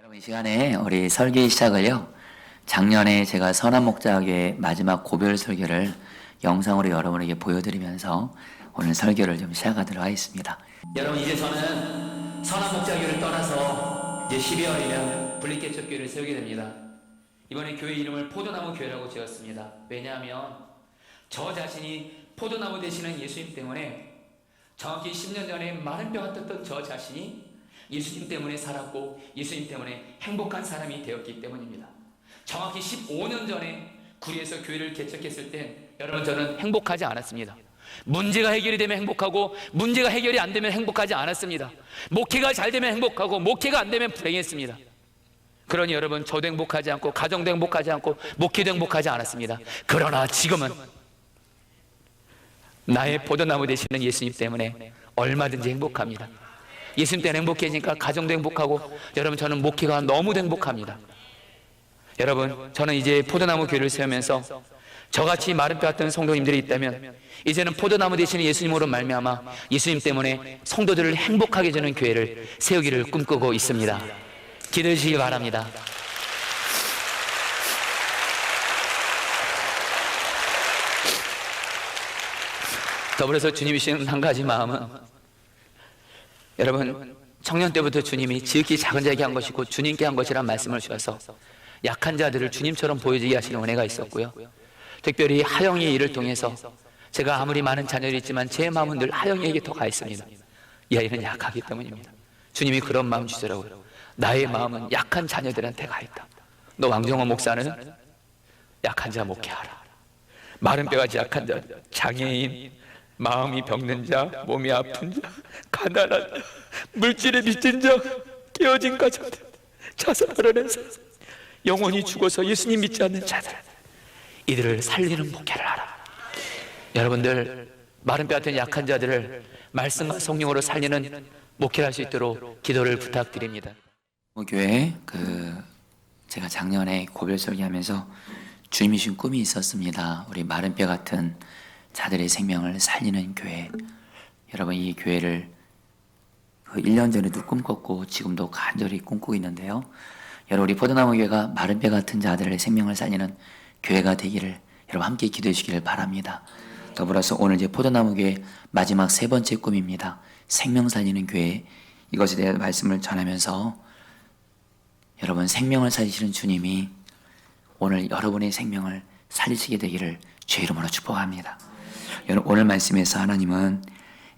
여러분, 이 시간에 우리 설계 시작을요, 작년에 제가 선한 목자교회 마지막 고별 설교를 영상으로 여러분에게 보여드리면서 오늘 설교를 좀 시작하도록 하겠습니다. 여러분, 이제 저는 선한목자교회를 떠나서 이제 12월이면 분리개척교회를 세우게 됩니다. 이번에 교회 이름을 포도나무 교회라고 지었습니다. 왜냐하면 저 자신이 포도나무 되시는 예수님 때문에 정확히 10년 전에 마른 뼈가 떴던 저 자신이 예수님 때문에 살았고 예수님 때문에 행복한 사람이 되었기 때문입니다. 정확히 15년 전에 구리에서 교회를 개척했을 땐 여러분, 저는 행복하지 않았습니다. 문제가 해결이 되면 행복하고 문제가 해결이 안 되면 행복하지 않았습니다. 목회가 잘 되면 행복하고 목회가 안 되면 불행했습니다. 그러니 여러분, 저도 행복하지 않고 가정도 행복하지 않고 목회도 행복하지 않았습니다. 그러나 지금은 나의 포도나무 되시는 예수님 때문에 얼마든지 행복합니다. 예수님 때문에 행복해지니까 가정도 행복하고, 여러분, 저는 목회가 너무도 행복합니다. 여러분, 저는 이제 포도나무 교회를 세우면서 저같이 마른 뼈 같은 성도님들이 있다면 이제는 포도나무 되시는 예수님으로 말미암아 예수님 때문에 성도들을 행복하게 해주는 교회를 세우기를 꿈꾸고 있습니다. 기도해 주시기 바랍니다. 더불어서 주님이 주신 한 가지 마음은, 여러분, 청년 때부터 주님이 지극히 작은 자에게 한 것이고 주님께 한 것이란 말씀을 주셔서 약한 자들을 주님처럼 보여지게 하시는 은혜가 있었고요, 특별히 하영이의 일을 통해서 제가 아무리 많은 자녀들이 있지만 제 마음은 늘 하영이에게 더 가 있습니다. 이 아이는 약하기 때문입니다. 주님이 그런 마음 주시더라고요. 나의 마음은 약한 자녀들한테 가 있다. 너 왕정호 목사는 약한 자 목회하라. 마른 뼈같이 약한 자, 장애인, 마음이 병든 자, 몸이 아픈 자, 가난한 자, 물질에 미친 자, 깨어진 가정들, 자살하려는 사람, 영혼이 죽어서 예수님 믿지 않는 자들, 이들을 살리는 목회를 하라. 여러분들, 마른 뼈 같은 약한 자들을 말씀과 성령으로 살리는 목회를 할 수 있도록 기도를 부탁드립니다. 교회 제가 작년에 고별 설교하면서 주님이 주신 꿈이 있었습니다. 우리 마른 뼈 같은 자들의 생명을 살리는 교회. 여러분, 이 교회를 1년 전에도 꿈꿨고 지금도 간절히 꿈꾸고 있는데요, 여러분, 우리 포도나무 교회가 마른 뼈 같은 자들의 생명을 살리는 교회가 되기를 여러분 함께 기도해 주시기를 바랍니다. 더불어서 오늘 이제 포도나무 교회 마지막 세 번째 꿈입니다. 생명 살리는 교회. 이것에 대한 말씀을 전하면서, 여러분, 생명을 살리시는 주님이 오늘 여러분의 생명을 살리시게 되기를 주의 이름으로 축복합니다. 여러분, 오늘 말씀에서 하나님은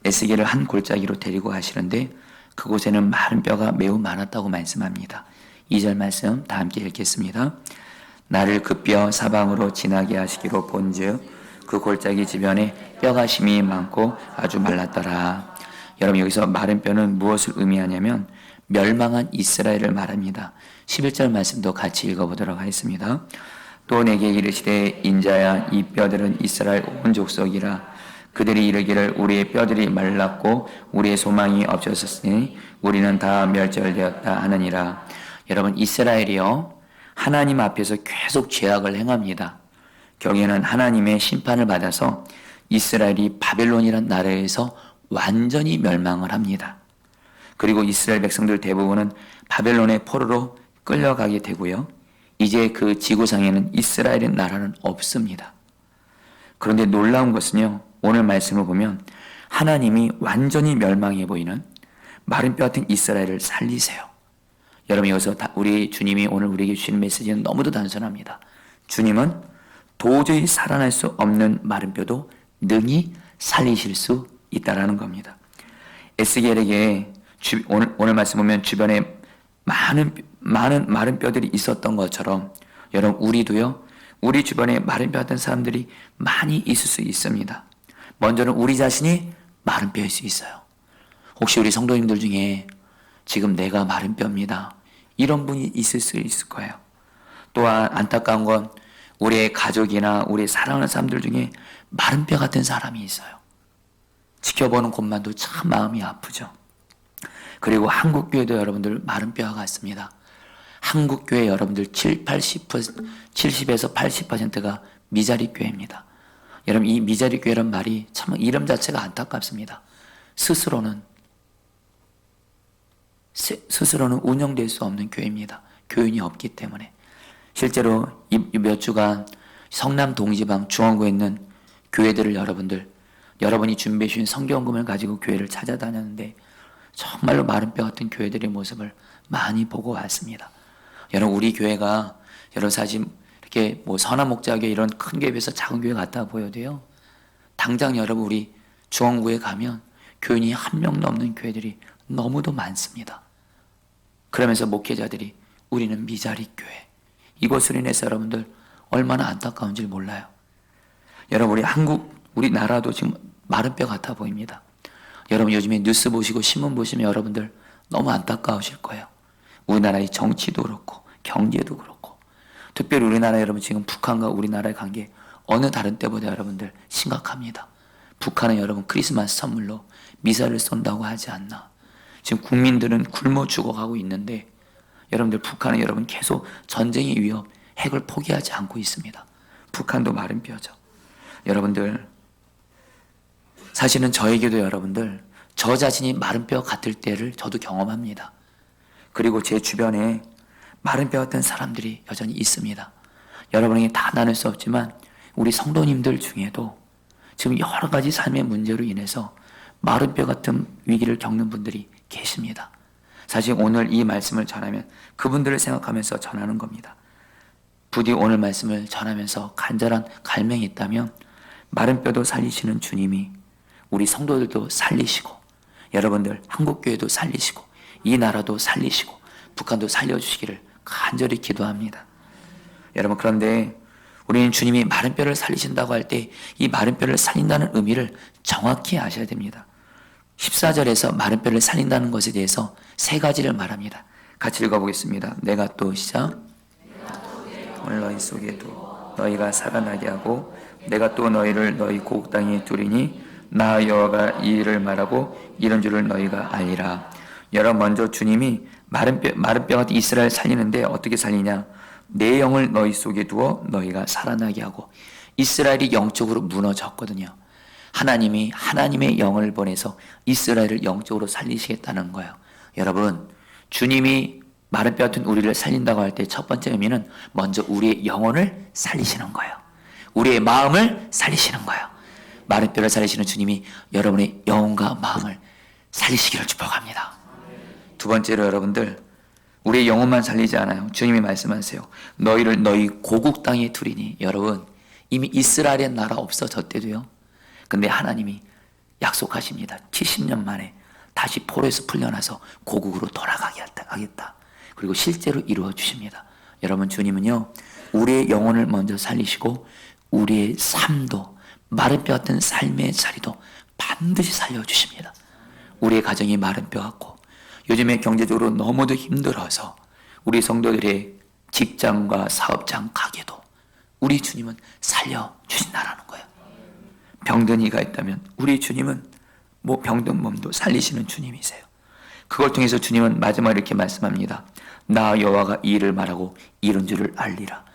에스겔을 한 골짜기로 데리고 가시는데 그곳에는 마른 뼈가 매우 많았다고 말씀합니다. 2절 말씀 다 함께 읽겠습니다. 나를 그 뼈 사방으로 지나게 하시기로 본즉 그 골짜기 주변에 뼈가 심히 많고 아주 말랐더라. 여러분, 여기서 마른 뼈는 무엇을 의미하냐면 멸망한 이스라엘을 말합니다. 11절 말씀도 같이 읽어보도록 하겠습니다. 또 내게 이르시되 인자야, 이 뼈들은 이스라엘 온 족속이라. 그들이 이르기를 우리의 뼈들이 말랐고 우리의 소망이 없어졌으니 우리는 다 멸절되었다 하느니라. 여러분, 이스라엘이요, 하나님 앞에서 계속 죄악을 행합니다. 경에는 하나님의 심판을 받아서 이스라엘이 바벨론이라는 나라에서 완전히 멸망을 합니다. 그리고 이스라엘 백성들 대부분은 바벨론의 포로로 끌려가게 되고요, 이제 그 지구상에는 이스라엘의 나라는 없습니다. 그런데 놀라운 것은요, 오늘 말씀을 보면 하나님이 완전히 멸망해 보이는 마른 뼈 같은 이스라엘을 살리세요. 여러분, 여기서 우리 주님이 오늘 우리에게 주시는 메시지는 너무도 단순합니다. 주님은 도저히 살아날 수 없는 마른 뼈도 능히 살리실 수 있다라는 겁니다. 에스겔에게 오늘 말씀 보면 주변에 많은 마른 뼈들이 있었던 것처럼, 여러분, 우리도요, 우리 주변에 마른 뼈 같은 사람들이 많이 있을 수 있습니다. 먼저는 우리 자신이 마른 뼈일 수 있어요. 혹시 우리 성도님들 중에 지금 내가 마른 뼈입니다, 이런 분이 있을 수 있을 거예요. 또한 안타까운 건 우리의 가족이나 우리 사랑하는 사람들 중에 마른 뼈 같은 사람이 있어요. 지켜보는 것만도 참 마음이 아프죠. 그리고 한국교회도 여러분들 마른 뼈와 같습니다. 한국교회 여러분들 70에서 80%가 미자리 교회입니다. 여러분, 이 미자리 교회란 말이 참 이름 자체가 안타깝습니다. 스스로는 스스로는 운영될 수 없는 교회입니다. 교인이 없기 때문에. 실제로 이 몇 주간 성남 동지방 중원구에 있는 교회들을 여러분이 준비해 주신 성경금을 가지고 교회를 찾아다녔는데 정말로 마른 뼈 같은 교회들의 모습을 많이 보고 왔습니다. 여러분, 우리 교회가 여러분 사실 이렇게 선한 목자교회 이런 큰 교회에 비해서 작은 교회 같아 보여도요, 당장 여러분 우리 중원구에 가면 교인이 한 명도 없는 교회들이 너무도 많습니다. 그러면서 목회자들이 우리는 미자리 교회, 이것으로 인해서 여러분들 얼마나 안타까운지 몰라요. 여러분, 우리나라도 지금 마른 뼈 같아 보입니다. 여러분 요즘에 뉴스 보시고 신문 보시면 여러분들 너무 안타까우실 거예요. 우리나라의 정치도 그렇고 경제도 그렇고, 특별히 우리나라 여러분 지금 북한과 우리나라의 관계 어느 다른 때보다 여러분들 심각합니다. 북한은 여러분 크리스마스 선물로 미사일을 쏜다고 하지 않나. 지금 국민들은 굶어 죽어가고 있는데 여러분들 북한은 여러분 계속 전쟁의 위협, 핵을 포기하지 않고 있습니다. 북한도 마른 뼈죠. 여러분들 사실은 저에게도 여러분들 저 자신이 마른 뼈 같을 때를 저도 경험합니다. 그리고 제 주변에 마른 뼈 같은 사람들이 여전히 있습니다. 여러분에게 다 나눌 수 없지만 우리 성도님들 중에도 지금 여러 가지 삶의 문제로 인해서 마른 뼈 같은 위기를 겪는 분들이 계십니다. 사실 오늘 이 말씀을 전하면 그분들을 생각하면서 전하는 겁니다. 부디 오늘 말씀을 전하면서 간절한 갈망이 있다면 마른 뼈도 살리시는 주님이 우리 성도들도 살리시고, 여러분들 한국교회도 살리시고, 이 나라도 살리시고, 북한도 살려주시기를 간절히 기도합니다. 여러분, 그런데 우리는 주님이 마른 뼈를 살리신다고 할 때 이 마른 뼈를 살린다는 의미를 정확히 아셔야 됩니다. 14절에서 마른 뼈를 살린다는 것에 대해서 세 가지를 말합니다. 같이 읽어보겠습니다. 내가 또 시작. 오늘 너희 속에 도 너희가 살아나게 하고 내가 또 너희를 너희 고국 땅에 두리니 나 여호와가 이 일을 말하고 이런 줄을 너희가 알리라. 여러분, 먼저 주님이 마른 뼈 같은 이스라엘 살리는데 어떻게 살리냐? 내 영을 너희 속에 두어 너희가 살아나게 하고. 이스라엘이 영적으로 무너졌거든요. 하나님이 하나님의 영을 보내서 이스라엘을 영적으로 살리시겠다는 거예요. 여러분, 주님이 마른 뼈 같은 우리를 살린다고 할 때 첫 번째 의미는 먼저 우리의 영혼을 살리시는 거예요. 우리의 마음을 살리시는 거예요. 마른 뼈를 살리시는 주님이 여러분의 영혼과 마음을 살리시기를 축복합니다. 두 번째로 여러분들, 우리의 영혼만 살리지 않아요. 주님이 말씀하세요. 너희를 너희 고국 땅에 두리니. 여러분, 이미 이스라엘의 나라 없어졌대도요. 근데 하나님이 약속하십니다. 70년 만에 다시 포로에서 풀려나서 고국으로 돌아가게 하겠다. 그리고 실제로 이루어 주십니다. 여러분, 주님은요, 우리의 영혼을 먼저 살리시고 우리의 삶도, 마른 뼈 같은 삶의 자리도 반드시 살려주십니다. 우리의 가정이 마른 뼈 같고 요즘에 경제적으로 너무도 힘들어서 우리 성도들의 직장과 사업장, 가게도 우리 주님은 살려주신다라는 거예요. 병든 이가 있다면 우리 주님은 병든 몸도 살리시는 주님이세요. 그걸 통해서 주님은 마지막에 이렇게 말씀합니다. 나 여호와가 이 일을 말하고 이런 줄을 알리라.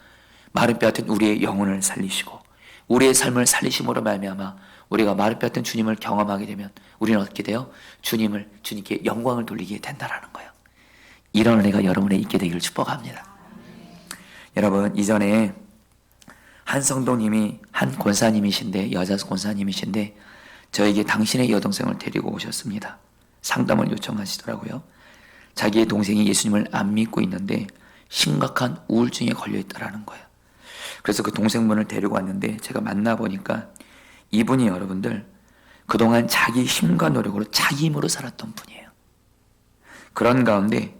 마른 뼈 같은 우리의 영혼을 살리시고 우리의 삶을 살리심으로 말미암아 우리가 마른 뼈 같은 주님을 경험하게 되면 우리는 어떻게 돼요? 주님께 영광을 돌리게 된다라는 거예요. 이런 은혜가 여러분에 있게 되기를 축복합니다. 여러분, 이전에 한 성도님이, 한 권사님이신데, 여자 권사님이신데 저에게 당신의 여동생을 데리고 오셨습니다. 상담을 요청하시더라고요. 자기의 동생이 예수님을 안 믿고 있는데 심각한 우울증에 걸려 있다라는 거예요. 그래서 그 동생분을 데리고 왔는데 제가 만나보니까 이분이 여러분들 그동안 자기 힘과 노력으로 자기 힘으로 살았던 분이에요. 그런 가운데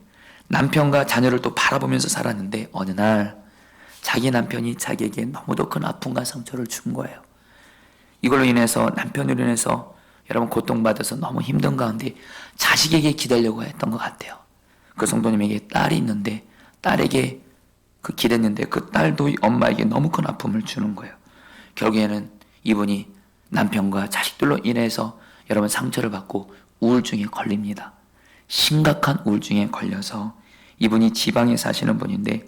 남편과 자녀를 또 바라보면서 살았는데 어느 날 자기 남편이 자기에게 너무도 큰 아픔과 상처를 준 거예요. 이걸로 인해서 남편으로 인해서 여러분 고통받아서 너무 힘든 가운데 자식에게 기대려고 했던 것 같아요. 그 성도님에게 딸이 있는데 딸에게 기댔는데 그 딸도 엄마에게 너무 큰 아픔을 주는 거예요. 결국에는 이분이 남편과 자식들로 인해서 여러분 상처를 받고 우울증에 걸립니다. 심각한 우울증에 걸려서 이분이 지방에 사시는 분인데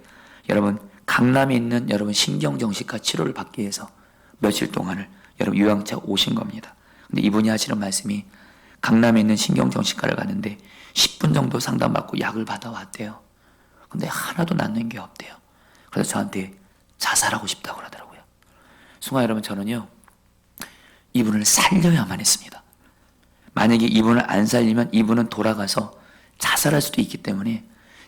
여러분 강남에 있는 여러분 신경정신과 치료를 받기 위해서 며칠 동안을 여러분 요양차 오신 겁니다. 근데 이분이 하시는 말씀이 강남에 있는 신경정신과를 갔는데 10분 정도 상담받고 약을 받아왔대요. 근데 하나도 낫는 게 없대요. 그래서 저한테 자살하고 싶다고 그러더라고요. 순간 여러분, 저는요, 이분을 살려야만 했습니다. 만약에 이분을 안 살리면 이분은 돌아가서 자살할 수도 있기 때문에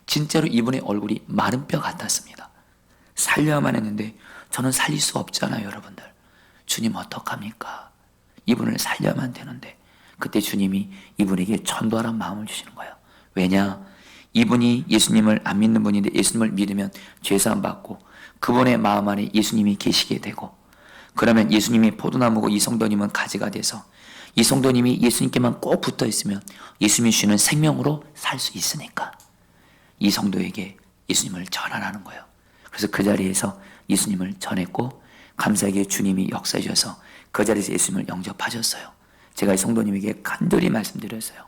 진짜로 이분의 얼굴이 마른 뼈 같았습니다. 살려야만 했는데 저는 살릴 수 없잖아요, 여러분들. 주님 어떡합니까? 이분을 살려야만 되는데 그때 주님이 이분에게 전도하라는 마음을 주시는 거예요. 왜냐? 이분이 예수님을 안 믿는 분인데 예수님을 믿으면 죄사함 받고 그분의 마음 안에 예수님이 계시게 되고, 그러면 예수님이 포도나무고 이 성도님은 가지가 돼서 이 성도님이 예수님께만 꼭 붙어 있으면 예수님이 주시는 생명으로 살 수 있으니까 이 성도에게 예수님을 전하라는 거예요. 그래서 그 자리에서 예수님을 전했고, 감사하게 주님이 역사해 주셔서 그 자리에서 예수님을 영접하셨어요. 제가 이 성도님에게 간절히 말씀드렸어요.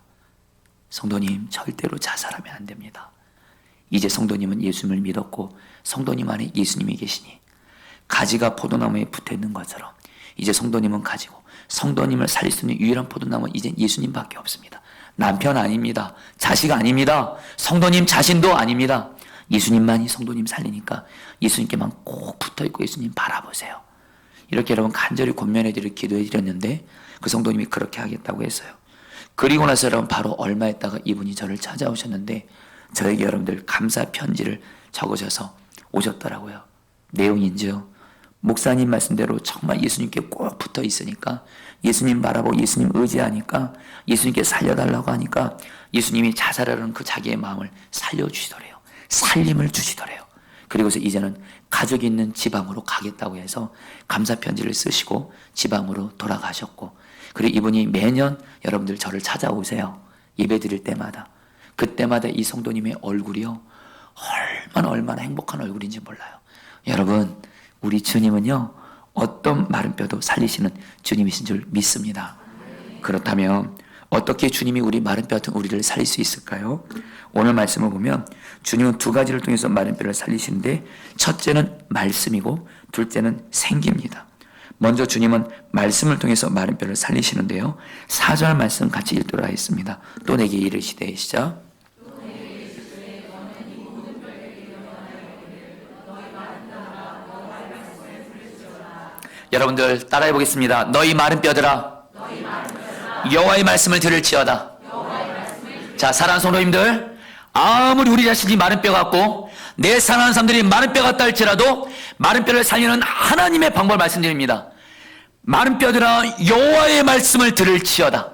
성도님, 절대로 자살하면 안 됩니다. 이제 성도님은 예수님을 믿었고 성도님 안에 예수님이 계시니 가지가 포도나무에 붙어 있는 것처럼 이제 성도님은 가지고 성도님을 살릴 수 있는 유일한 포도나무는 이제 예수님밖에 없습니다. 남편 아닙니다. 자식 아닙니다. 성도님 자신도 아닙니다. 예수님만이 성도님 살리니까 예수님께만 꼭 붙어있고 예수님 바라보세요. 이렇게 여러분 간절히 권면해드리고 기도해드렸는데 그 성도님이 그렇게 하겠다고 했어요. 그리고 나서 여러분 바로 얼마 있다가 이분이 저를 찾아오셨는데 저에게 여러분들 감사 편지를 적으셔서 오셨더라고요. 내용인지요, 목사님 말씀대로 정말 예수님께 꼭 붙어 있으니까, 예수님 바라보고 예수님 의지하니까, 예수님께 살려달라고 하니까 예수님이 자살하려는 그 자기의 마음을 살려주시더래요. 살림을 주시더래요. 그리고서 이제는 가족이 있는 지방으로 가겠다고 해서 감사 편지를 쓰시고 지방으로 돌아가셨고, 그리고 이분이 매년 여러분들 저를 찾아오세요. 예배 드릴 때마다. 그때마다 이 성도님의 얼굴이요, 얼마나 행복한 얼굴인지 몰라요. 여러분, 우리 주님은요, 어떤 마른 뼈도 살리시는 주님이신 줄 믿습니다. 그렇다면 어떻게 주님이 우리 마른 뼈 같은 우리를 살릴 수 있을까요? 오늘 말씀을 보면 주님은 두 가지를 통해서 마른 뼈를 살리시는데, 첫째는 말씀이고 둘째는 생기입니다. 먼저 주님은 말씀을 통해서 마른 뼈를 살리시는데요, 4절 말씀 같이 읽도록 하겠습니다. 또 내게 이르시되, 시작. 여러분들 따라해 보겠습니다. 너희 마른 뼈들아, 여호와의 말씀을 들을지어다. 자, 사랑하는 성도님들, 아무리 우리 자신이 마른 뼈 같고 내 사랑하는 사람들이 마른 뼈 같다 할지라도 마른 뼈를 살리는 하나님의 방법을 말씀드립니다. 마른 뼈들아, 여호와의 말씀을 들을지어다.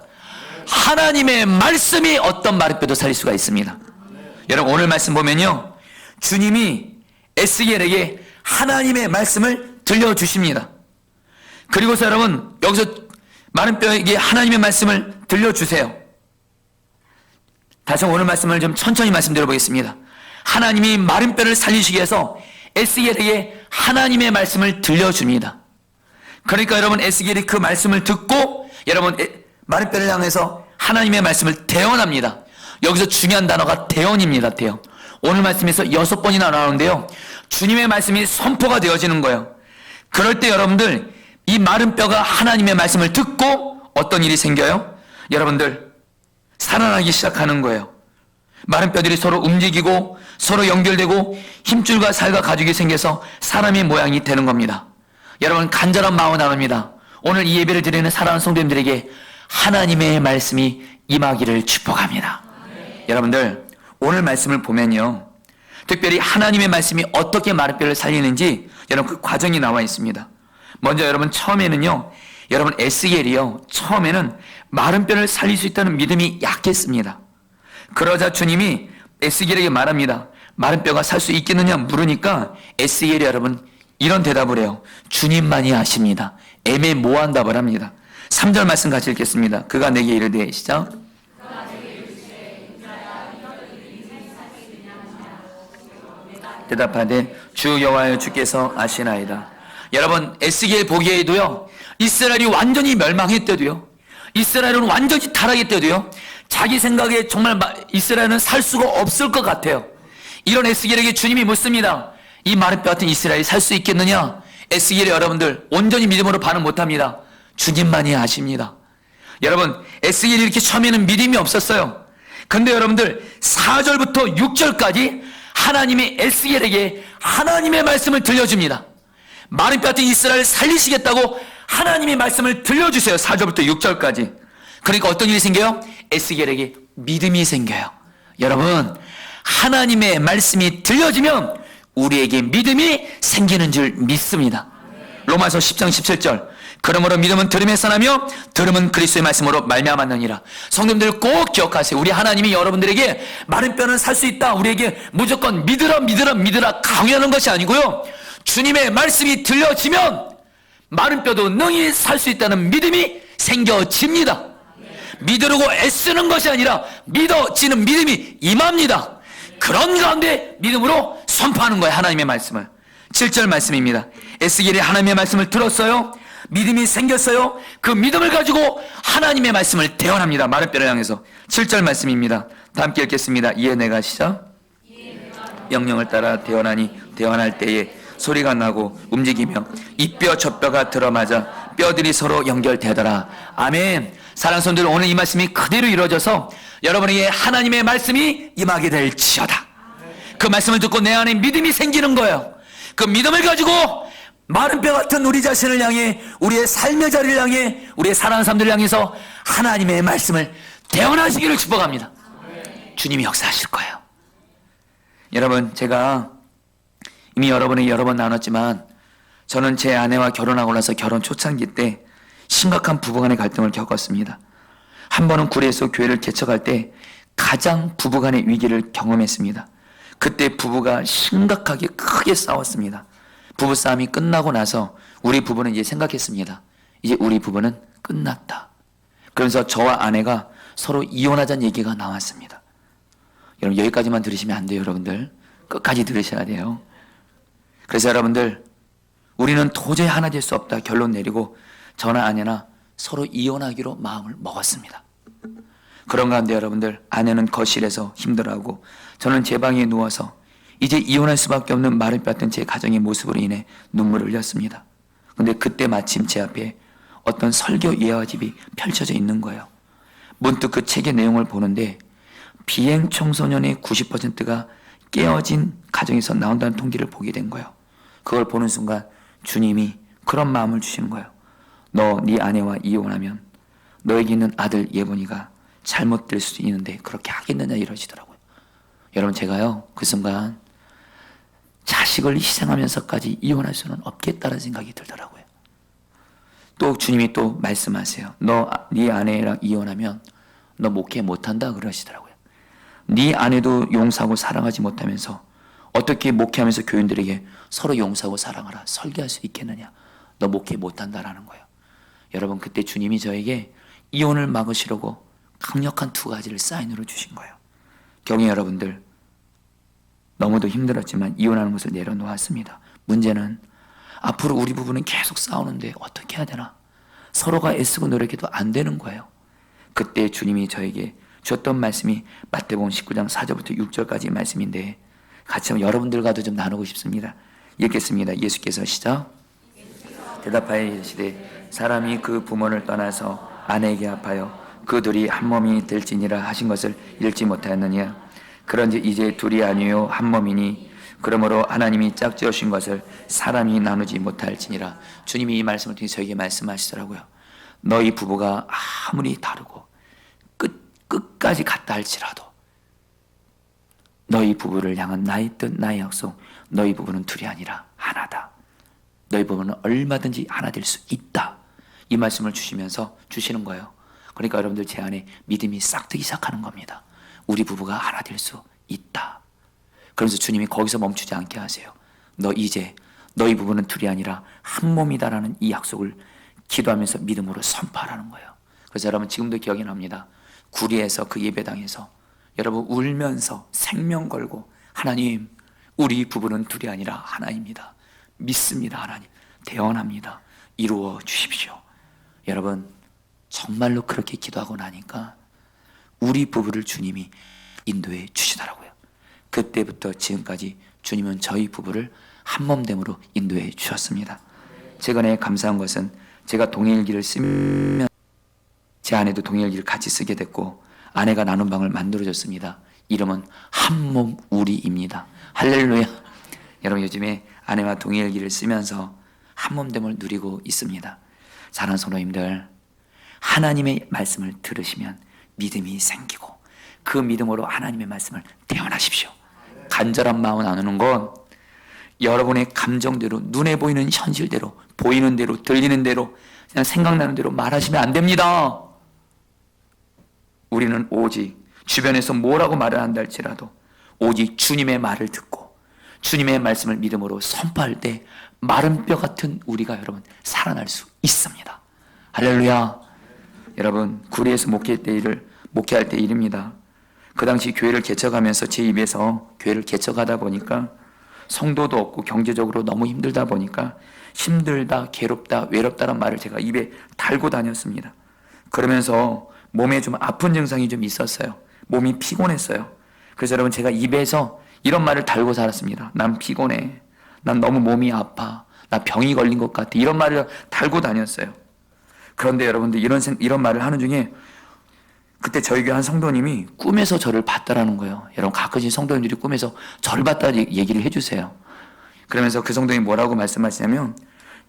하나님의 말씀이 어떤 마른 뼈도 살릴 수가 있습니다. 여러분, 오늘 말씀 보면요, 주님이 에스겔에게 하나님의 말씀을 들려주십니다. 그리고서 여러분, 여기서 마른 뼈에게 하나님의 말씀을 들려주세요. 다시 오늘 말씀을 좀 천천히 말씀드려 보겠습니다. 하나님이 마른 뼈를 살리시기 위해서 에스겔에게 하나님의 말씀을 들려줍니다. 그러니까 여러분, 에스겔이 그 말씀을 듣고 여러분 마른 뼈를 향해서 하나님의 말씀을 대언합니다. 여기서 중요한 단어가 대언입니다. 대언. 오늘 말씀에서 6번이나 나오는데요, 주님의 말씀이 선포가 되어지는 거예요. 그럴 때 여러분들, 이 마른 뼈가 하나님의 말씀을 듣고 어떤 일이 생겨요? 여러분들, 살아나기 시작하는 거예요. 마른 뼈들이 서로 움직이고 서로 연결되고 힘줄과 살과 가죽이 생겨서 사람의 모양이 되는 겁니다. 여러분, 간절한 마음을 나눕니다. 오늘 이 예배를 드리는 사랑하는 성도님들에게 하나님의 말씀이 임하기를 축복합니다. 여러분들, 오늘 말씀을 보면요, 특별히 하나님의 말씀이 어떻게 마른 뼈를 살리는지 여러분 그 과정이 나와 있습니다. 먼저 여러분, 처음에는요, 여러분 에스겔이요, 처음에는 마른 뼈를 살릴 수 있다는 믿음이 약했습니다. 그러자 주님이 에스겔에게 말합니다. 마른 뼈가 살 수 있겠느냐 물으니까 에스겔이 여러분 이런 대답을 해요. 주님만이 아십니다. 애매모호한 답을 합니다. 3절 말씀 같이 읽겠습니다. 그가 내게 이르되, 시작. 대답하되 주 여호와여, 주께서 아시나이다. 여러분, 에스겔 보기에도요, 이스라엘이 완전히 멸망했대도요, 이스라엘은 완전히 타락했대도요, 자기 생각에 정말 이스라엘은 살 수가 없을 것 같아요. 이런 에스겔에게 주님이 묻습니다. 이 마른 뼈 같은 이스라엘이 살 수 있겠느냐? 에스겔이 여러분들 온전히 믿음으로 반응 못합니다. 주님만이 아십니다. 여러분, 에스겔이 이렇게 처음에는 믿음이 없었어요. 근데 여러분들 4절부터 6절까지 하나님이 에스겔에게 하나님의 말씀을 들려줍니다. 마른 뼈 같은 이스라엘을 살리시겠다고 하나님의 말씀을 들려주세요. 4절부터 6절까지. 그러니까 어떤 일이 생겨요? 에스겔에게 믿음이 생겨요. 여러분, 하나님의 말씀이 들려지면 우리에게 믿음이 생기는 줄 믿습니다. 로마서 10장 17절. 그러므로 믿음은 들음에서 나며 들음은 그리스도의 말씀으로 말미암았느니라. 성도님들 꼭 기억하세요. 우리 하나님이 여러분들에게 마른 뼈는 살 수 있다, 우리에게 무조건 믿으라 믿으라 믿으라 강요하는 것이 아니고요, 주님의 말씀이 들려지면 마른 뼈도 능히 살 수 있다는 믿음이 생겨집니다. 믿으려고 애쓰는 것이 아니라 믿어지는 믿음이 임합니다. 그런 가운데 믿음으로 선포하는 거예요, 하나님의 말씀을. 7절 말씀입니다. 에스겔이 하나님의 말씀을 들었어요. 믿음이 생겼어요. 그 믿음을 가지고 하나님의 말씀을 대언합니다. 마른 뼈를 향해서. 7절 말씀입니다. 다 함께 읽겠습니다. 이에 내가 시작. 명령을 따라 대언하니 대언할 때에 소리가 나고 움직이며 이 뼈 저 뼈가 들어맞아 뼈들이 서로 연결되더라. 아멘. 사랑하는 성도들, 오늘 이 말씀이 그대로 이루어져서 여러분에게 하나님의 말씀이 임하게 될지어다. 그 말씀을 듣고 내 안에 믿음이 생기는 거예요. 그 믿음을 가지고 마른 뼈 같은 우리 자신을 향해, 우리의 삶의 자리를 향해, 우리의 사랑하는 사람들을 향해서 하나님의 말씀을 대언하시기를 축복합니다. 주님이 역사하실 거예요. 여러분, 제가 이미 여러분에게 여러 번 나눴지만 저는 제 아내와 결혼하고 나서 결혼 초창기 때 심각한 부부간의 갈등을 겪었습니다. 한 번은 구례에서 교회를 개척할 때 가장 부부간의 위기를 경험했습니다. 그때 부부가 심각하게 크게 싸웠습니다. 부부싸움이 끝나고 나서 우리 부부는 이제 생각했습니다. 이제 우리 부부는 끝났다. 그러면서 저와 아내가 서로 이혼하자는 얘기가 나왔습니다. 여러분, 여기까지만 들으시면 안 돼요. 여러분들 끝까지 들으셔야 돼요. 그래서 여러분들, 우리는 도저히 하나 될 수 없다 결론 내리고 저나 아내나 서로 이혼하기로 마음을 먹었습니다. 그런 가운데 여러분들, 아내는 거실에서 힘들어하고 저는 제 방에 누워서 이제 이혼할 수밖에 없는 마른 뼈 같은 제 가정의 모습으로 인해 눈물을 흘렸습니다. 근데 그때 마침 제 앞에 어떤 설교 예화집이 펼쳐져 있는 거예요. 문득 그 책의 내용을 보는데 비행 청소년의 90%가 깨어진 가정에서 나온다는 통계를 보게 된 거예요. 그걸 보는 순간 주님이 그런 마음을 주시는 거예요. 너 네 아내와 이혼하면 너에게 있는 아들 예본이가 잘못될 수도 있는데 그렇게 하겠느냐 이러시더라고요. 여러분, 제가요 그 순간 자식을 희생하면서까지 이혼할 수는 없겠다는 생각이 들더라고요. 또 주님이 또 말씀하세요. 너 네 아내랑 이혼하면 너 목회 못한다 그러시더라고요. 네 아내도 용서하고 사랑하지 못하면서 어떻게 목회하면서 교인들에게 서로 용서하고 사랑하라 설교할 수 있겠느냐. 너 목회 못한다라는 거예요. 여러분, 그때 주님이 저에게 이혼을 막으시려고 강력한 두 가지를 사인으로 주신 거예요. 경애 여러분들, 너무도 힘들었지만 이혼하는 것을 내려놓았습니다. 문제는 앞으로 우리 부부는 계속 싸우는데 어떻게 해야 되나? 서로가 애쓰고 노력해도 안 되는 거예요. 그때 주님이 저에게 줬던 말씀이 마태복음 19장 4절부터 6절까지의 말씀인데 같이 한번 여러분들과도 좀 나누고 싶습니다. 읽겠습니다. 예수께서 시작. 대답하여 이르시되 사람이 그 부모를 떠나서 아내에게 합하여 그 둘이 한 몸이 될지니라 하신 것을 읽지 못하였느냐. 그런즉 이제 둘이 아니요 한 몸이니 그러므로 하나님이 짝지으신 것을 사람이 나누지 못할지니라. 주님이 이 말씀을 통해 저에게 말씀하시더라고요. 너희 부부가 아무리 다르고 끝까지 같다 할지라도 너희 부부를 향한 나의 뜻 나의 약속, 너희 부부는 둘이 아니라 하나다. 너희 부부는 얼마든지 하나 될 수 있다. 이 말씀을 주시는 거예요. 그러니까 여러분들, 제 안에 믿음이 싹트기 시작하는 겁니다. 우리 부부가 하나 될 수 있다. 그러면서 주님이 거기서 멈추지 않게 하세요. 너 이제 너희 부부는 둘이 아니라 한 몸이다라는 이 약속을 기도하면서 믿음으로 선포하라는 거예요. 그래서 여러분, 지금도 기억이 납니다. 구리에서 그 예배당에서 여러분 울면서 생명 걸고 하나님, 우리 부부는 둘이 아니라 하나입니다. 믿습니다. 하나님, 대언합니다. 이루어 주십시오. 여러분, 정말로 그렇게 기도하고 나니까 우리 부부를 주님이 인도해 주시더라고요. 그때부터 지금까지 주님은 저희 부부를 한몸됨으로 인도해 주셨습니다. 최근에 감사한 것은 제가 동일기를 쓰면 제 아내도 동일기를 같이 쓰게 됐고 아내가 나눈 방을 만들어줬습니다. 이름은 한몸 우리입니다. 할렐루야. 여러분 요즘에 아내와 동일기를 쓰면서 한몸됨을 누리고 있습니다. 사랑하는 성도님들, 하나님의 말씀을 들으시면 믿음이 생기고 그 믿음으로 하나님의 말씀을 대언하십시오. 간절한 마음 나누는 건 여러분의 감정대로, 눈에 보이는 현실대로, 보이는 대로, 들리는 대로, 그냥 생각나는 대로 말하시면 안 됩니다. 우리는 오직 주변에서 뭐라고 말을 한다 할지라도 오직 주님의 말을 듣고 주님의 말씀을 믿음으로 선포할 때 마른 뼈 같은 우리가 여러분 살아날 수 있습니다. 할렐루야. 여러분 구리에서 목회할 때 일입니다. 그 당시 교회를 개척하면서 제 입에서 교회를 개척하다 보니까 성도도 없고 경제적으로 너무 힘들다 보니까 힘들다, 괴롭다, 외롭다란 말을 제가 입에 달고 다녔습니다. 그러면서 몸에 좀 아픈 증상이 좀 있었어요. 몸이 피곤했어요. 그래서 여러분 제가 입에서 이런 말을 달고 살았습니다. 난 피곤해. 난 너무 몸이 아파. 나 병이 걸린 것 같아. 이런 말을 달고 다녔어요. 그런데 여러분들 이런 말을 하는 중에 그때 저희 교회 한 성도님이 꿈에서 저를 봤다라는 거예요. 여러분 가끔씩 성도님들이 꿈에서 저를 봤다 얘기를 해주세요. 그러면서 그 성도님이 뭐라고 말씀하시냐면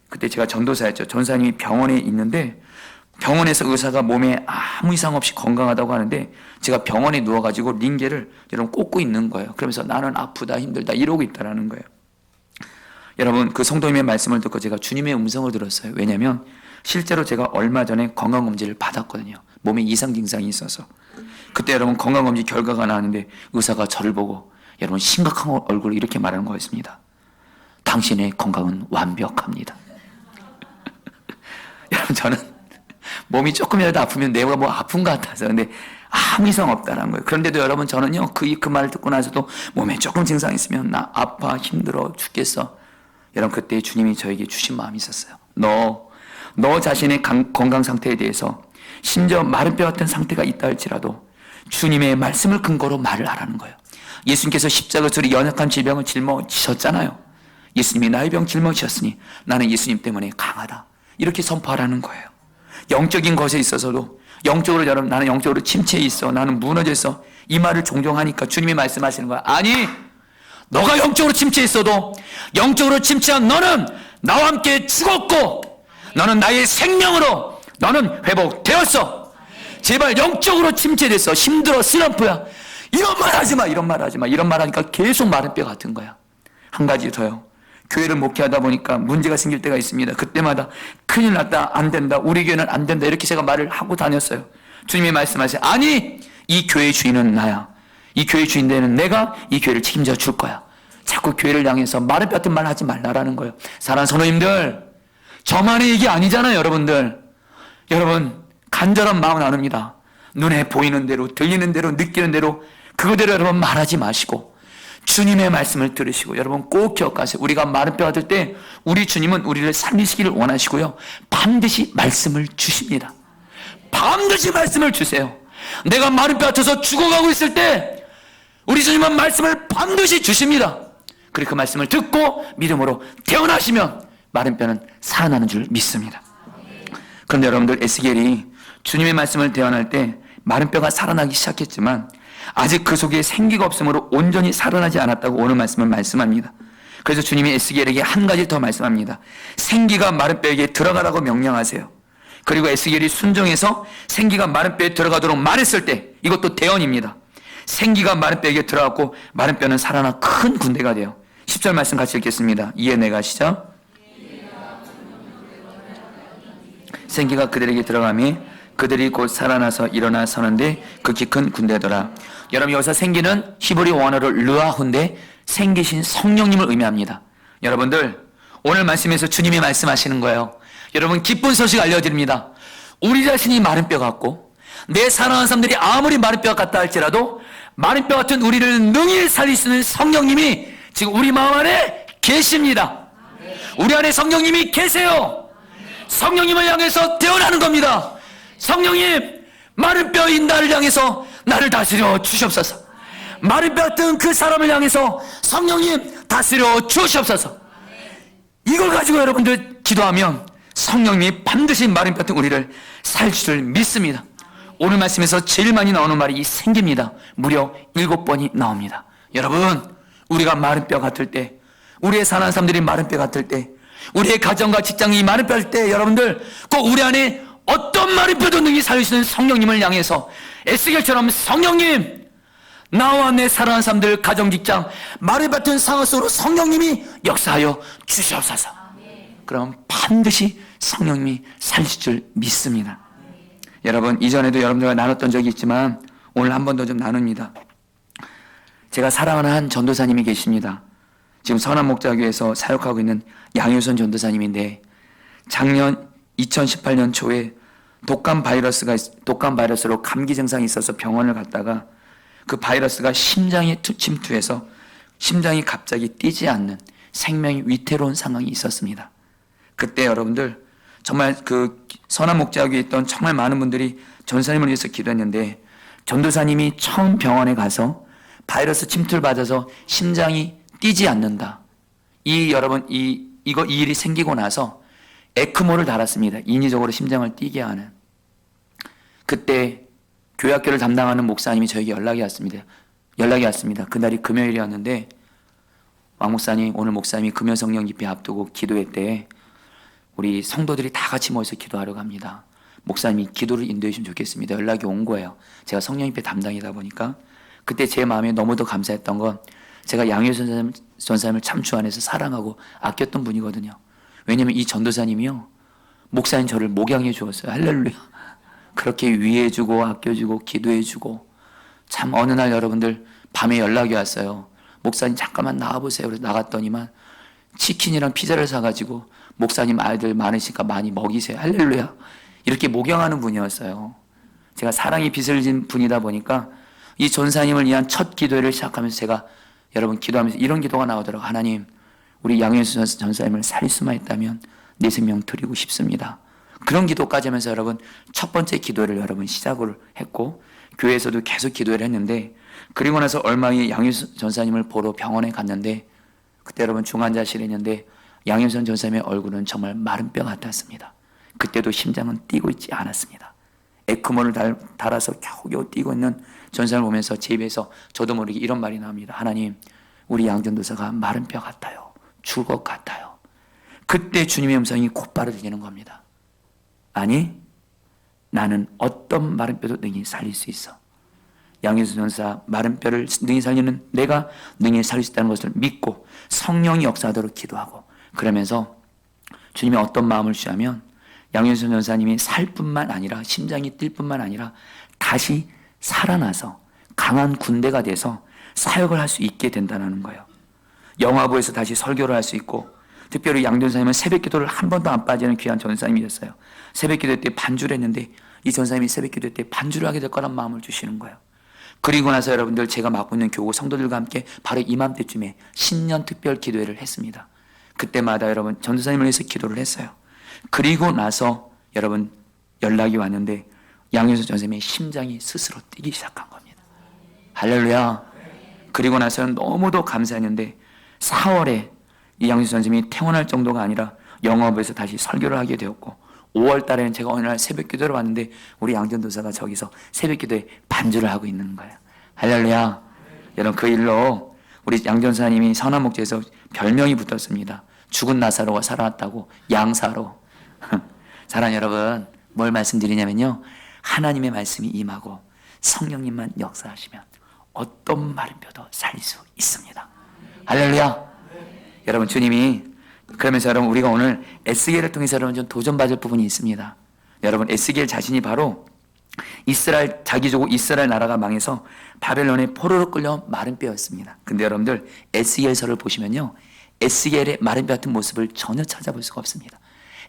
그때 제가 전도사였죠. 전도사님이 병원에 있는데 병원에서 의사가 몸에 아무 이상 없이 건강하다고 하는데 제가 병원에 누워가지고 링게를 여러분 꽂고 있는 거예요. 그러면서 나는 아프다 힘들다 이러고 있다라는 거예요. 여러분 그 성도님의 말씀을 듣고 제가 주님의 음성을 들었어요. 왜냐하면 실제로 제가 얼마 전에 건강검진을 받았거든요. 몸에 이상 증상이 있어서. 그때 여러분 건강검진 결과가 나왔는데 의사가 저를 보고 여러분 심각한 얼굴로 이렇게 말하는 거였습니다. 당신의 건강은 완벽합니다. 여러분 저는 몸이 조금이라도 아프면 내가 뭐 아픈 것 같아서 근데 아무 이상 없다는 거예요. 그런데도 여러분 저는요 그 말을 듣고 나서도 몸에 조금 증상이 있으면 나 아파 힘들어 죽겠어. 여러분 그때 주님이 저에게 주신 마음이 있었어요. 너 자신의 건강 상태에 대해서 심지어 마른 뼈 같은 상태가 있다 할지라도 주님의 말씀을 근거로 말을 하라는 거예요. 예수님께서 십자가 저리 연약한 질병을 짊어지셨잖아요. 예수님이 나의 병 짊어지셨으니 나는 예수님 때문에 강하다. 이렇게 선포하라는 거예요. 영적인 것에 있어서도 영적으로 여러분 나는 영적으로 침체해 있어. 나는 무너져 있어. 이 말을 종종 하니까 주님이 말씀하시는 거야. 아니 너가 영적으로 침체해 있어도 영적으로 침체한 너는 나와 함께 죽었고 너는 나의 생명으로 너는 회복되었어. 제발 영적으로 침체됐어. 힘들어 슬럼프야. 이런 말 하지 마. 이런 말 하지 마. 이런 말 하니까 계속 마른 뼈 같은 거야. 한 가지 더요. 교회를 목회하다 보니까 문제가 생길 때가 있습니다. 그때마다 큰일 났다. 안 된다. 우리 교회는 안 된다. 이렇게 제가 말을 하고 다녔어요. 주님이 말씀하세요. 아니 이 교회의 주인은 나야. 이 교회의 주인 되는 내가 이 교회를 책임져 줄 거야. 자꾸 교회를 향해서 마른 뼈 같은 말 하지 말라라는 거예요. 사랑하는 성도님들 저만의 얘기 아니잖아요. 여러분 간절한 마음 나눕니다. 눈에 보이는 대로 들리는 대로 느끼는 대로 그거대로 여러분 말하지 마시고 주님의 말씀을 들으시고 여러분 꼭 기억하세요. 우리가 마른 뼈 같을 때 우리 주님은 우리를 살리시기를 원하시고요. 반드시 말씀을 주십니다. 반드시 말씀을 주세요. 내가 마른 뼈 같아서 죽어가고 있을 때 우리 주님은 말씀을 반드시 주십니다. 그리고 그 말씀을 듣고 믿음으로 태어나시면 마른 뼈는 살아나는 줄 믿습니다. 그런데 여러분들 에스겔이 주님의 말씀을 대언할 때 마른 뼈가 살아나기 시작했지만 아직 그 속에 생기가 없으므로 온전히 살아나지 않았다고 오늘 말씀을 말씀합니다. 그래서 주님이 에스겔에게 한 가지 더 말씀합니다. 생기가 마른 뼈에게 들어가라고 명령하세요. 그리고 에스겔이 순종해서 생기가 마른 뼈에 들어가도록 말했을 때 이것도 대언입니다. 생기가 마른 뼈에게 들어갔고 마른 뼈는 살아나 큰 군대가 돼요. 10절 말씀 같이 읽겠습니다. 이에 내가 시작. 생기가 그들에게 들어가며 그들이 곧 살아나서 일어나 서는데 극히 큰 군대더라. 여러분 여기서 생기는 히브리 원어로 르아훈데 생기신 성령님을 의미합니다. 여러분들 오늘 말씀에서 주님이 말씀하시는 거예요. 여러분 기쁜 소식 알려드립니다. 우리 자신이 마른 뼈 같고 내 사랑하는 사람들이 아무리 마른 뼈 같다 할지라도 마른 뼈 같은 우리를 능히 살릴 수 있는 성령님이 지금 우리 마음 안에 계십니다. 우리 안에 성령님이 계세요. 성령님을 향해서 태어나는 겁니다. 성령님 마른 뼈인 나를 향해서 나를 다스려 주시옵소서. 마른 뼈 같은 그 사람을 향해서 성령님 다스려 주시옵소서. 이걸 가지고 여러분들 기도하면 성령님이 반드시 마른 뼈 같은 우리를 살릴 줄 믿습니다. 오늘 말씀에서 제일 많이 나오는 말이 생깁니다. 무려 7번이 나옵니다. 여러분, 우리가 마른 뼈 같을 때, 우리의 사랑하는 사람들이 마른 뼈 같을 때, 우리의 가정과 직장이 마른 뼈일 때, 여러분들 꼭 우리 안에 어떤 마른 뼈도 능히 살리시는 성령님을 향해서 에스겔처럼 성령님, 나와 내 사랑하는 사람들 가정 직장 마른 뼈 같은 상황 속으로 성령님이 역사하여 주시옵소서. 그럼 반드시 성령님이 살리실 줄 믿습니다. 여러분, 이전에도 여러분들과 나눴던 적이 있지만 오늘 한 번 더 좀 나눕니다. 제가 사랑하는 한 전도사님이 계십니다. 지금 선한목자교회에서 사역하고 있는 양효선 전도사님인데, 작년 2018년 초에 독감 바이러스로 감기 증상이 있어서 병원을 갔다가 그 바이러스가 심장에 침투해서 심장이 갑자기 뛰지 않는 생명이 위태로운 상황이 있었습니다. 그때 여러분들 정말 그 선한목자교회에 있던 정말 많은 분들이 전도사님을 위해서 기도했는데, 전도사님이 처음 병원에 가서 바이러스 침투를 받아서 심장이 뛰지 않는다. 이 일이 생기고 나서 에크모를 달았습니다. 인위적으로 심장을 뛰게 하는. 그때 교회학교를 담당하는 목사님이 저에게 연락이 왔습니다. 그날이 금요일이었는데, 왕 목사님, 오늘 목사님이 금요 성령 집회 앞두고 기도회 때 우리 성도들이 다 같이 모여서 기도하려고 합니다. 목사님이 기도를 인도해 주시면 좋겠습니다. 연락이 온 거예요. 제가 성령 집회 담당이다 보니까. 그때 제 마음에 너무도 감사했던 건, 제가 양효선 전사님을 참 주 안에서 사랑하고 아꼈던 분이거든요. 왜냐면 이 전도사님이요, 목사님 저를 목양해 주었어요. 할렐루야. 그렇게 위해주고 아껴주고 기도해주고. 참 어느 날 여러분들 밤에 연락이 왔어요. 목사님 잠깐만 나와보세요. 그래서 나갔더니만 치킨이랑 피자를 사가지고 목사님 아이들 많으시니까 많이 먹이세요. 할렐루야. 이렇게 목양하는 분이었어요. 제가 사랑이 빚을 진 분이다 보니까 이 전사님을 위한 첫 기도회를 시작하면서 제가 여러분 기도하면서 이런 기도가 나오더라고요. 하나님, 우리 양효수 전사님을 살릴 수만 있다면 내 생명 드리고 싶습니다. 그런 기도까지 하면서 여러분 첫 번째 기도를 여러분 시작을 했고, 교회에서도 계속 기도를 했는데, 그리고 나서 얼마 후에 양효수 전사님을 보러 병원에 갔는데, 그때 여러분 중환자실에 있는데 양효선 전사님의 얼굴은 정말 마른 뼈 같았습니다. 그때도 심장은 뛰고 있지 않았습니다. 에크모를 달아서 겨우겨우 뛰고 있는 전사를 보면서 제 입에서 저도 모르게 이런 말이 나옵니다. 하나님, 우리 양전도사가 마른 뼈 같아요. 죽을 것 같아요. 그때 주님의 음성이 곧바로 들리는 겁니다. 아니, 나는 어떤 마른 뼈도 능히 살릴 수 있어. 양효선 전사 마른 뼈를 능히 살리는 내가 능히 살릴 수 있다는 것을 믿고 성령이 역사하도록 기도하고, 그러면서 주님이 어떤 마음을 주시냐면, 양효선 전사님이 살 뿐만 아니라 심장이 뛸 뿐만 아니라 다시 살아나서 강한 군대가 돼서 사역을 할 수 있게 된다는 거예요. 영화부에서 다시 설교를 할 수 있고, 특별히 양 전사님은 새벽 기도를 한 번도 안 빠지는 귀한 전사님이었어요. 새벽 기도 때 반주를 했는데 이 전사님이 새벽 기도 때 반주를 하게 될 거란 마음을 주시는 거예요. 그리고 나서 여러분들 제가 맡고 있는 교구 성도들과 함께 바로 이맘때쯤에 신년 특별 기도회를 했습니다. 그때마다 여러분 전도사님을 위해서 기도를 했어요. 그리고 나서 여러분 연락이 왔는데 양효수 전사님의 심장이 스스로 뛰기 시작한 겁니다. 할렐루야. 그리고 나서는 너무도 감사했는데 4월에 이 양효수 전사님이 퇴원할 정도가 아니라 영업에서 다시 설교를 하게 되었고, 5월 달에는 제가 어느 날 새벽 기도를 왔는데 우리 양전도사가 저기서 새벽 기도에 반주를 하고 있는 거예요. 할렐루야. 여러분 그 일로 우리 양전사님이 선한목자에서 별명이 붙었습니다. 죽은 나사로가 살아났다고, 양사로. 사랑하는 여러분, 뭘 말씀드리냐면요, 하나님의 말씀이 임하고 성령님만 역사하시면 어떤 마른 뼈도 살릴 수 있습니다. 할렐루야. 여러분 주님이 그러면서 여러분 우리가 오늘 에스겔을 통해서 여러분 좀 도전받을 부분이 있습니다. 여러분 에스겔 자신이 바로 이스라엘 자기 조국 이스라엘 나라가 망해서 바벨론에 포로로 끌려 마른 뼈였습니다. 근데 여러분들 에스겔서를 보시면요, 에스겔의 마른 뼈 같은 모습을 전혀 찾아볼 수가 없습니다.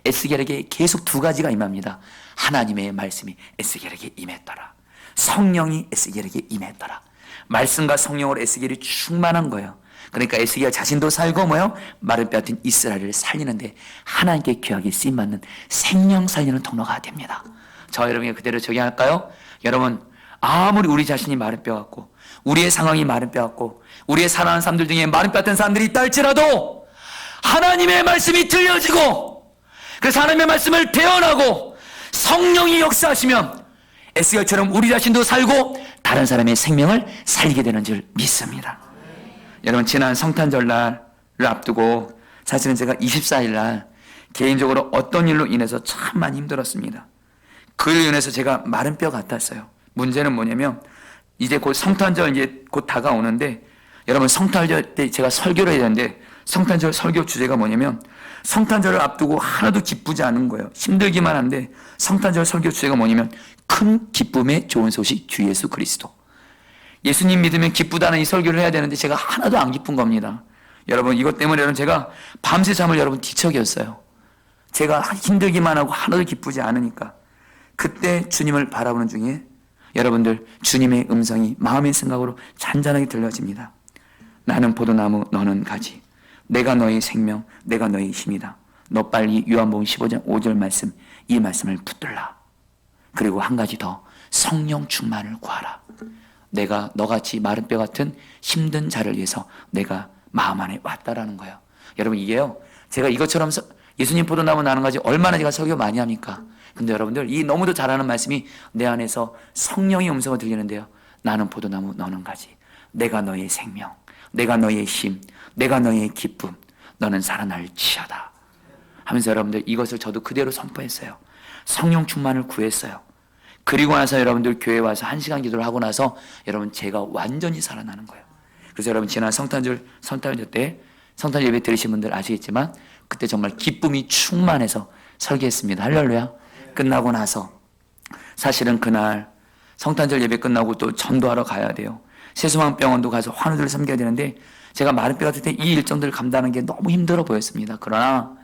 에스겔에게 계속 두 가지가 임합니다. 하나님의 말씀이 에스겔에게 임했더라. 성령이 에스겔에게 임했더라. 말씀과 성령으로 에스겔이 충만한 거예요. 그러니까 에스겔 자신도 살고 마른 뼈 같은 이스라엘을 살리는데 하나님께 귀하게 쓰임받는 생명 살리는 통로가 됩니다. 저와 여러분이 그대로 적용할까요? 여러분 아무리 우리 자신이 마른 뼈 같고 우리의 상황이 마른 뼈 같고 우리의 사랑하는 사람들 중에 마른 뼈 같은 사람들이 있다 할지라도 하나님의 말씀이 들려지고 그래서 하나님의 말씀을 대언하고 성령이 역사하시면 에스겔처럼 우리 자신도 살고 다른 사람의 생명을 살리게 되는 줄 믿습니다. 여러분, 지난 성탄절날을 앞두고 사실은 제가 24일날 개인적으로 어떤 일로 인해서 참 많이 힘들었습니다. 그 일로 인해서 제가 마른 뼈 같았어요. 문제는 뭐냐면 이제 곧 성탄절 이제 곧 다가오는데, 여러분, 성탄절 때 제가 설교를 해야 되는데 성탄절 설교 주제가 뭐냐면 성탄절을 앞두고 하나도 기쁘지 않은 거예요. 힘들기만 한데 성탄절 설교 주제가 뭐냐면 큰 기쁨의 좋은 소식 주 예수 그리스도. 예수님 믿으면 기쁘다는 이 설교를 해야 되는데 제가 하나도 안 기쁜 겁니다. 여러분, 이것 때문에 여러분 제가 밤새 잠을 여러분 뒤척였어요. 제가 힘들기만 하고 하나도 기쁘지 않으니까. 그때 주님을 바라보는 중에 여러분들 주님의 음성이 마음의 생각으로 잔잔하게 들려집니다. 나는 포도나무, 너는 가지. 내가 너의 생명, 내가 너의 힘이다. 너 빨리 요한복음 15장 5절 말씀, 이 말씀을 붙들라. 그리고 한 가지 더, 성령 충만을 구하라. 내가 너같이 마른 뼈 같은 힘든 자를 위해서 내가 마음 안에 왔다라는 거예요. 여러분, 이게요, 제가 이것처럼 예수님 포도나무 나는 가지 얼마나 제가 설교 많이 합니까? 근데 여러분들, 이 너무도 잘하는 말씀이 내 안에서 성령의 음성을 들리는데요. 나는 포도나무, 너는 가지. 내가 너의 생명, 내가 너의 힘, 내가 너의 기쁨, 너는 살아날지어다 하면서 여러분들 이것을 저도 그대로 선포했어요. 성령 충만을 구했어요. 그리고 나서 여러분들 교회 와서 1시간 기도를 하고 나서 여러분 제가 완전히 살아나는 거예요. 그래서 여러분, 지난 성탄절 때 성탄절 예배 들으신 분들 아시겠지만 그때 정말 기쁨이 충만해서 설계했습니다. 할렐루야. 끝나고 나서 사실은 그날 성탄절 예배 끝나고 또 전도하러 가야 돼요. 세수왕병원도 가서 환우들을 섬겨야 되는데 제가 마른 뼈 같을 때 이 일정들을 감당하는 게 너무 힘들어 보였습니다. 그러나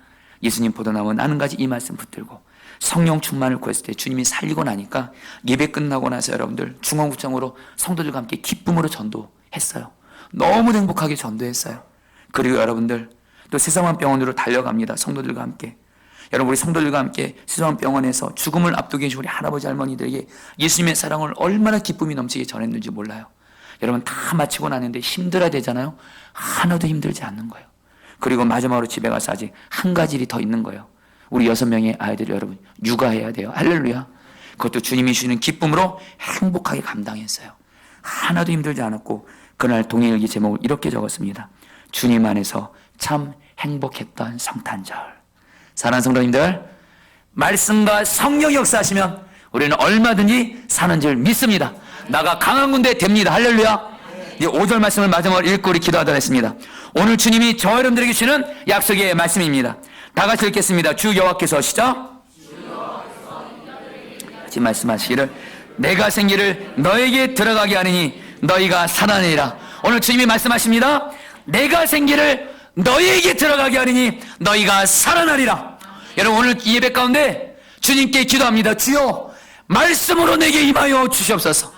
예수님 포도나무 나는 가지 이 말씀 붙들고 성령 충만을 구했을 때 주님이 살리고 나니까 예배 끝나고 나서 여러분들 중원구청으로 성도들과 함께 기쁨으로 전도했어요. 너무 행복하게 전도했어요. 그리고 여러분들 또 세상왕병원으로 달려갑니다. 성도들과 함께. 여러분, 우리 성도들과 함께 세상왕병원에서 죽음을 앞두고 계신 우리 할아버지 할머니들에게 예수님의 사랑을 얼마나 기쁨이 넘치게 전했는지 몰라요. 여러분, 다 마치고 나는데 힘들어야 되잖아요. 하나도 힘들지 않는 거예요. 그리고 마지막으로 집에 가서 아직 한 가지 일이 더 있는 거예요. 우리 6명의 아이들이 여러분 육아해야 돼요. 할렐루야. 그것도 주님이 주시는 기쁨으로 행복하게 감당했어요. 하나도 힘들지 않았고 그날 동일기 제목을 이렇게 적었습니다. 주님 안에서 참 행복했던 성탄절. 사랑하는 성도님들, 말씀과 성령이 역사하시면 우리는 얼마든지 사는 줄 믿습니다. 나가 강한 군대 됩니다. 할렐루야. 이 5절 말씀을 마지막으로 읽고 우리 기도하도록 하겠습니다. 오늘 주님이 저 여러분들에게 주시는 약속의 말씀입니다. 다 같이 읽겠습니다. 주 여호와께서 시작. 같이 말씀하시기를 내가 생기를 너에게 들어가게 하느니 너희가 살아내리라. 오늘 주님이 말씀하십니다. 내가 생기를 너희에게 들어가게 하느니 너희가 살아나리라. 여러분, 오늘 이 예배 가운데 주님께 기도합니다. 주여, 말씀으로 내게 임하여 주시옵소서.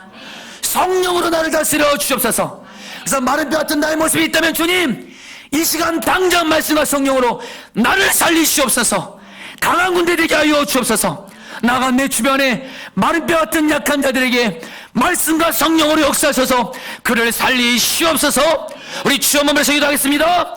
성령으로 나를 다스려 주시옵소서. 그래서 마른 뼈 같은 나의 모습이 있다면 주님, 이 시간 당장 말씀과 성령으로 나를 살리시옵소서. 강한 군대 되게 하여 주옵소서. 나가 내 주변에 마른 뼈 같은 약한 자들에게 말씀과 성령으로 역사하셔서 그를 살리시옵소서. 우리 주여 몸으로 기도하겠습니다.